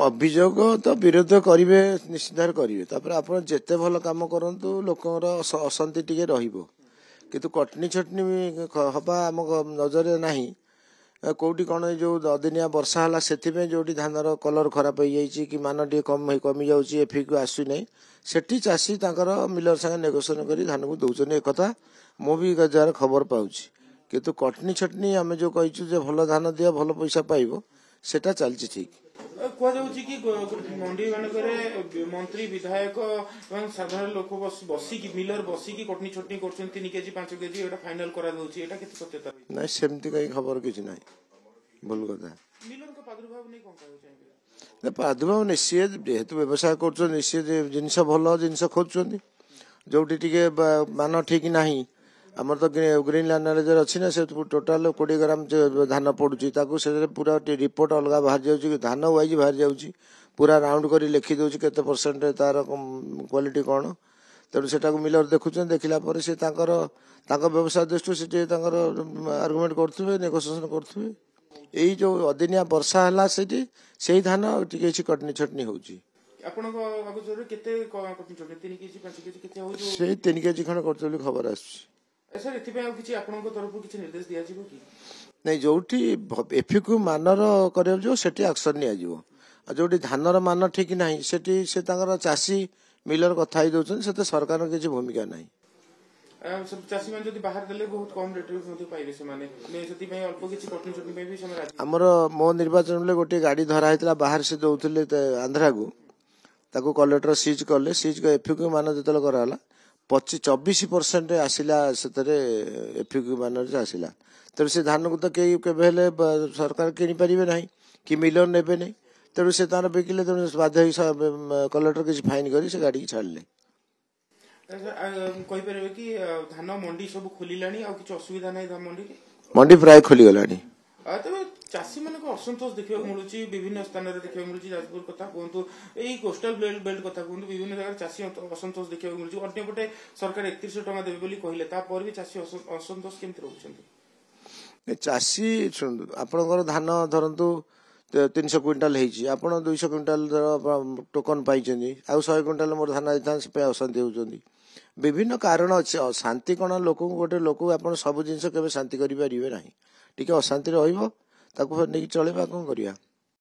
अभियोग तो विरोध करेंगे निश्चित भाव करेंगे तापर आप जिते भल कम करूँ लोकर अशांति टी रु कटनी छटनी हवा आम नजर ना कौटी कौन जो अदिनिया वर्षा है से जो धानर कलर खराब हो जाए कि मान टे कमी जाऊँगी एफिक को आसूना सेठी चाषी मिलर संगे नेगोसिएशन कर धान को दौरान एक मुझे जार खबर पाऊँच कितु कटनी छटनी आम जो कहीचु भल धान दिया भल पैसा पाइब सेटा चलती ठीक कि मंडी मानक मंत्री विधायक साधारण लोक बसिकी मिलर बसिकी कटनी छटनी कर 3 केजी 5 केजी फाइनल करा सत्यता ना सेमती कहीं खबर किसी ना भूल कथा मिलर का प्रादुर्भाव नहीं कौन चाहिए प्रादुर्भाव नहीं सी जेहेतु व्यवसाय कर सी जिनस भल जिनस खोजुंट जो मान ठीक ना आमर तो ग्रीन लाइनर अच्छी ना से टोटाल 20 ग्राम धान पड़ुची से पूरा रिपोर्ट अलग बाहर जाऊँगी धान वाइज बाहर जाऊँगी पूरा राउंड कर लिखी दूसरी केते परसेंट तार क्वालिटी कौन तेणु से मिलर देखुं देखला से व्यवसाय दृष्टि से आर्गुमेंट करेंगे नेगोसिएशन करेंगे यही जो अदिनिया वर्षा है से धान टी कटनी छटनी हो 3 केजी खंड कर खबर आस नहीं जो एफिक मानर कर एक्शन जो धानर मान ठीक ना से चाषी मिलर कथा दौरान से सरकार किसी भूमिका ना चाषी मैंने बाहर देले बहुत कम रेट पाइबे से अल्प किसी कटनी छटनी भी आमर मो निर्वाचन में गोटे गाड़ी धरा होता बाहर से दौले आंध्रा को कलेक्टर सीज कले सीज एफिक मान जो कराला 24% आसला एफिक मान आसला तेणु से धान को तो कई सरकार किनी पारे ना कि मिलर ने नहीं तेणु से तार बिकिले तेणु बाध्य कलेक्टर किसी फाइन कर गाड़ी की छाड़े कि धान मंडी सब खोलिलानी आ किछ असुविधा नै धान मंडी प्राय खोली गलानी तबे चाषी मान असंतोष देखा मिलूँ विभिन्न स्थान में देखा मिलूँ जाजपुर कथा कहतु यही कोस्टाल बेल्ट कथा कहतु विभिन्न जगह चाषी असंतोष देखा मिलूँ अंपटे सरकार 3100 टका देवे कहले भी चाषी असंतोष केमती रोचे चाषी शुणु आपणकर धान धरतु 300 क्विंटाल आप 200 क्विंटाल टोकन पाई आ 100 क्विंटाल मोर धान से अशांति होती विभिन्न कारण अच्छे शांति कौन लोक गोटे लोक आप सब जिन शांति करें ना टी अशांति रही चलवा कौन करवा।